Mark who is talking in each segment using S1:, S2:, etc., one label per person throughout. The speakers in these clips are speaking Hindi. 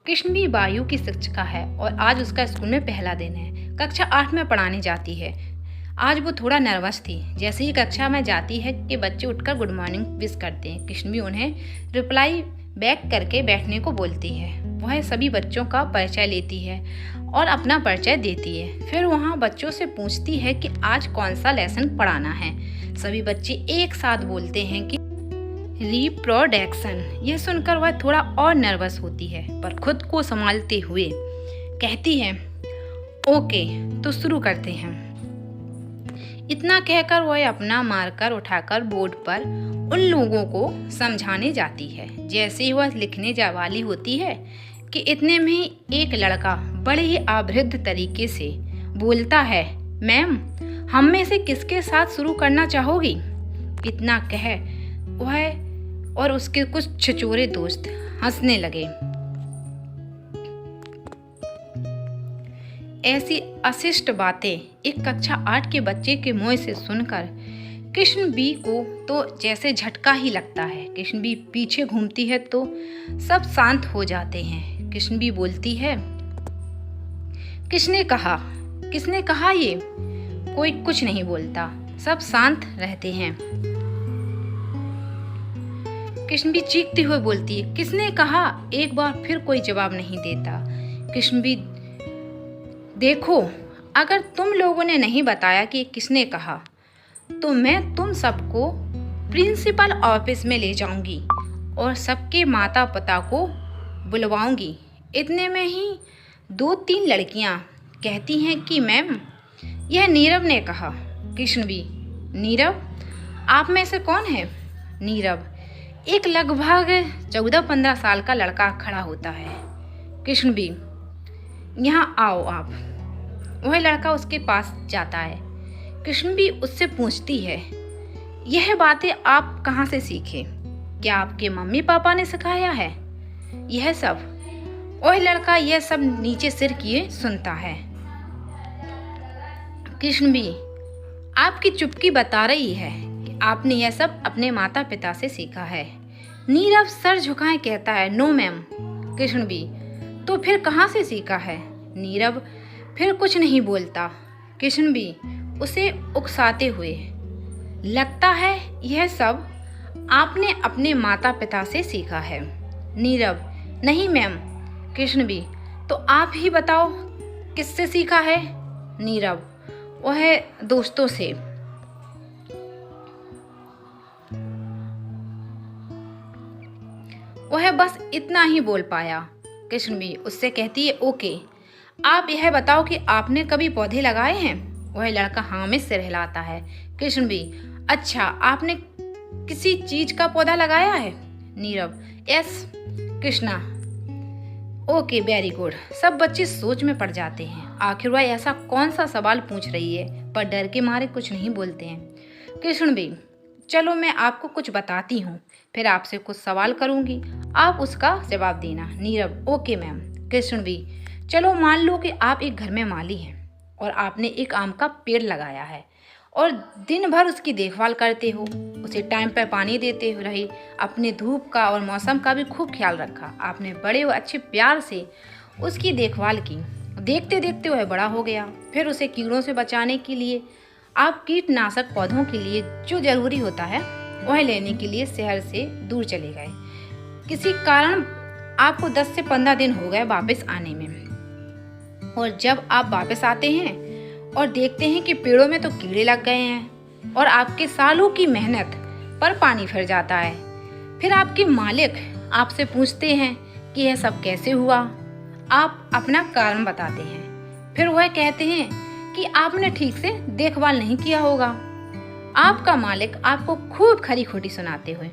S1: कृष्णवी वायु की शिक्षिका है और आज उसका स्कूल में पहला दिन है। कक्षा 8 में पढ़ाने जाती है। आज वो थोड़ा नर्वस थी। जैसे ही कक्षा में जाती है कि बच्चे उठकर गुड मॉर्निंग विश करते हैं। कृष्णवी उन्हें रिप्लाई बैक करके बैठने को बोलती है। वह सभी बच्चों का परिचय लेती है और अपना परिचय देती है। फिर वहाँ बच्चों से पूछती है कि आज कौन सा लेसन पढ़ाना है। सभी बच्चे एक साथ बोलते हैं कि रिप्रोडक्शन। यह सुनकर वह थोड़ा और नर्वस होती है, पर खुद को संभालते हुए कहती है ओके तो शुरू करते हैं। इतना कहकर वह अपना मार्कर उठाकर बोर्ड पर उन लोगों को समझाने जाती है। जैसे ही वह लिखने वाली होती है कि इतने में ही एक लड़का बड़े ही आवृद्ध तरीके से बोलता है, मैम हम में से किसके साथ शुरू करना चाहोगी? इतना कह वह और उसके कुछ छिछोरे दोस्त हंसने लगे। ऐसी अशिष्ट बातें एक कक्षा 8 के बच्चे के मुंह से सुनकर कृष्णवी को तो जैसे झटका ही लगता है। कृष्णवी पीछे घूमती है तो सब शांत हो जाते हैं। कृष्णवी बोलती है, किसने कहा ये? कोई कुछ नहीं बोलता, सब शांत रहते हैं। कृष्णवी चीखते हुए बोलती है, किसने कहा? एक बार फिर कोई जवाब नहीं देता। कृष्णवी, देखो अगर तुम लोगों ने नहीं बताया कि किसने कहा तो मैं तुम सबको प्रिंसिपल ऑफिस में ले जाऊंगी और सबके माता पिता को बुलवाऊंगी। इतने में ही 2-3 लड़कियां कहती हैं कि मैम यह नीरव ने कहा। कृष्णवी, नीरव? आप में से कौन है? नीरव, एक लगभग 14-15 साल का लड़का खड़ा होता है। कृष्णवी, यहाँ आओ आप। वह लड़का उसके पास जाता है। कृष्णवी उससे पूछती है, यह बातें आप कहाँ से सीखे? क्या आपके मम्मी पापा ने सिखाया है यह सब? वह लड़का यह सब नीचे सिर किए सुनता है। कृष्णवी, आपकी चुप्पी बता रही है कि आपने यह सब अपने माता पिता से सीखा है। नीरव सर झुकाए कहता है, नो मैम। कृष्णवी, तो फिर कहाँ से सीखा है? नीरव फिर कुछ नहीं बोलता। कृष्णवी उसे उकसाते हुए, लगता है यह सब आपने अपने माता पिता से सीखा है। नीरव, नहीं मैम। कृष्णवी, तो आप ही बताओ किससे सीखा है? नीरव, वह दोस्तों से। वह बस इतना ही बोल पाया। कृष्णवी उससे कहती है, ओके आप यह बताओ कि आपने कभी पौधे लगाए हैं? वह लड़का हाँ में सिर हिलाता है। कृष्णवी, अच्छा आपने किसी चीज का पौधा लगाया है? Nirav, yes. Krishna, okay very good. सब बच्चे सोच में पड़ जाते हैं। आखिर वह ऐसा कौन सा सवाल पूछ रही है, पर डर के मारे कुछ नहीं बोलते हैं। कृष्णवी, चलो मैं आपको कुछ बताती हूँ, फिर आपसे कुछ सवाल करूँगी, आप उसका जवाब देना। Nirav, okay ma'am. कृष्णवी, चलो मान लो कि आप एक घर में माली हैं और आपने एक आम का पेड़ लगाया है और दिन भर उसकी देखभाल करते हो, उसे टाइम पर पानी देते रहे, अपने धूप का और मौसम का भी खूब ख्याल रखा। आपने बड़े और अच्छे प्यार से उसकी देखभाल की। देखते देखते वह बड़ा हो गया। फिर उसे कीड़ों से बचाने के लिए आप कीटनाशक पौधों के लिए जो जरूरी होता है वह लेने के लिए शहर से दूर चले गए। किसी कारण आपको 10 से 15 दिन हो गए वापस आने में, और जब आप वापस आते हैं और देखते हैं कि पेड़ों में तो कीड़े लग गए हैं और आपके सालों की मेहनत पर पानी फिर जाता है। फिर आपके मालिक आपसे पूछते हैं कि यह सब कैसे हुआ। आप अपना कारण बताते हैं। फिर वह कहते हैं कि आपने ठीक से देखभाल नहीं किया होगा। आपका मालिक आपको खूब खरी खोटी सुनाते हुए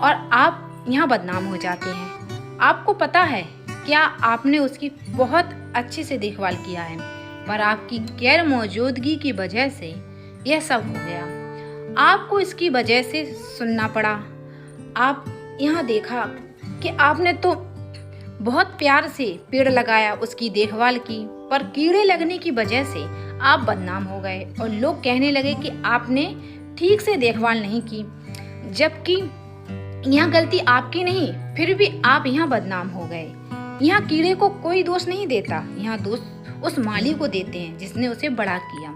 S1: और आप यहाँ बदनाम हो जाते हैं। आपको पता है क्या आपने उसकी बहुत अच्छे से देखभाल किया है, पर आपकी गैर मौजूदगी की वजह से यह सब हो गया। आपको इसकी वजह से सुनना पड़ा। आप यहाँ देखा कि आपने तो बहुत प्यार से पेड़ लगाया, उसकी देखभाल की, पर कीड़े लगने की वजह से आप बदनाम हो गए और लोग कहने लगे कि आपने ठीक से देखभाल नहीं की, जबकि यहाँ गलती आपकी नहीं, फिर भी आप यहाँ बदनाम हो गए। यहाँ कीड़े को कोई दोष नहीं देता, यहाँ दोष उस माली को देते हैं जिसने उसे बड़ा किया।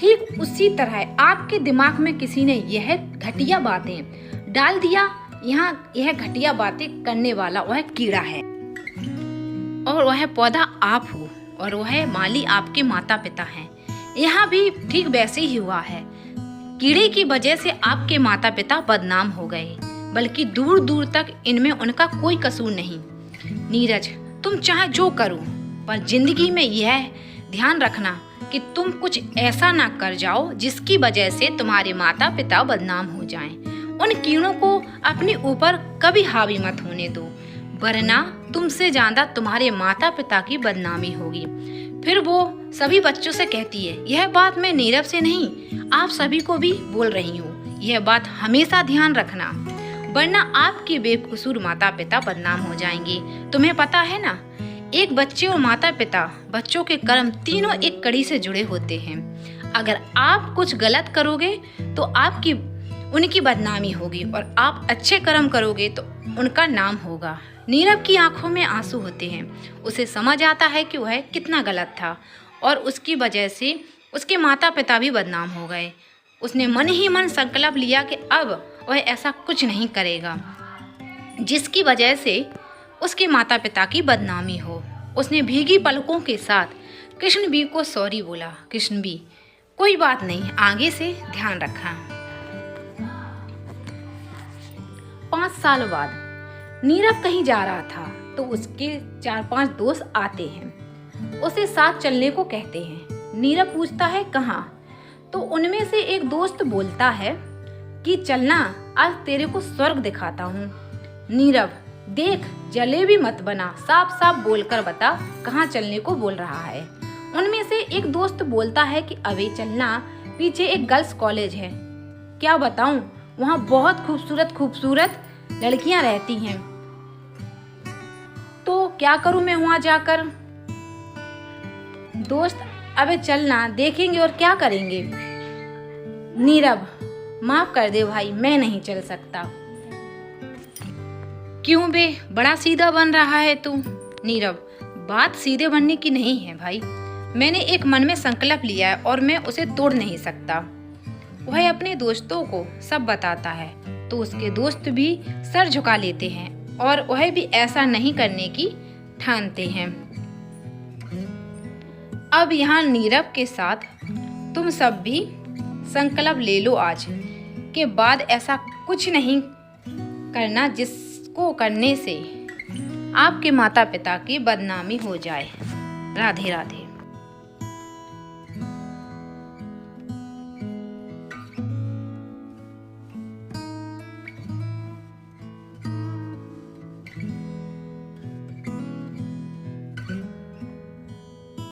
S1: ठीक उसी तरह आपके दिमाग में किसी ने यह घटिया बातें डाल दिया। यहाँ यह घटिया बातें करने वाला वह कीड़ा है और वह पौधा आप हो और वह माली आपके माता पिता हैं। यहाँ भी ठीक वैसे ही हुआ है। कीड़े की वजह से आपके माता पिता बदनाम हो गए, बल्कि दूर दूर तक इनमें उनका कोई कसूर नहीं। नीरज, तुम चाहे जो करो, पर जिंदगी में यह ध्यान रखना कि तुम कुछ ऐसा ना कर जाओ जिसकी वजह से तुम्हारे माता पिता बदनाम हो जाएं। उन कीड़ों को अपने ऊपर कभी हावी मत होने दो, वरना तुमसे ज्यादा तुम्हारे माता पिता की बदनामी होगी। फिर वो सभी बच्चों से कहती है, यह बात मैं नीरव से नहीं, आप सभी को भी बोल रही हूँ, यह बात हमेशा ध्यान रखना, वरना आपके बेकसूर माता पिता बदनाम हो जाएंगे। तुम्हें पता है ना, एक बच्चे और माता पिता, बच्चों के कर्म तीनों एक कड़ी से जुड़े होते हैं। अगर आप कुछ गलत करोगे तो उनकी बदनामी होगी, और आप अच्छे कर्म करोगे तो उनका नाम होगा। नीरव की आंखों में आंसू होते हैं। उसे समझ आता है कि वह कितना गलत था और उसकी वजह से उसके माता पिता भी बदनाम हो गए। उसने मन ही मन संकल्प लिया कि अब वह ऐसा कुछ नहीं करेगा जिसकी वजह से उसके माता पिता की बदनामी हो। उसने भीगी पलकों के साथ कृष्ण को सॉरी बोला। कृष्ण कोई बात नहीं, आगे से ध्यान रखना। 5 साल बाद नीरव कहीं जा रहा था तो उसके 4-5 दोस्त आते हैं, उसे साथ चलने को कहते हैं। नीरव पूछता है कहाँ, तो उनमें से एक दोस्त बोलता है कि चलना, आज तेरे को स्वर्ग दिखाता हूँ। नीरव, देख जलेबी मत बना, साफ साफ बोलकर बता कहाँ चलने को बोल रहा है। उनमें से एक दोस्त बोलता है कि अबे चलना, पीछे एक गर्ल्स कॉलेज है, क्या बताऊं, वहाँ बहुत खूबसूरत लड़कियां रहती हैं, तो क्या करूं मैं वहां जाकर। दोस्त, अबे चलना, देखेंगे और क्या करेंगे। नीरव, माफ कर दे भाई, मैं नहीं चल सकता। क्यों बे, बड़ा सीधा बन रहा है तू। नीरव, बात सीधे बनने की नहीं है भाई, मैंने एक मन में संकल्प लिया है और मैं उसे तोड़ नहीं सकता। वह अपने दोस्तों को सब बताता है तो उसके दोस्त भी सर झुका लेते हैं और वह भी ऐसा नहीं करने की ठानते हैं। अब यहाँ नीरव के साथ तुम सब भी संकल्प ले लो, आज के बाद ऐसा कुछ नहीं करना जिसको करने से आपके माता पिता की बदनामी हो जाए। राधे राधे।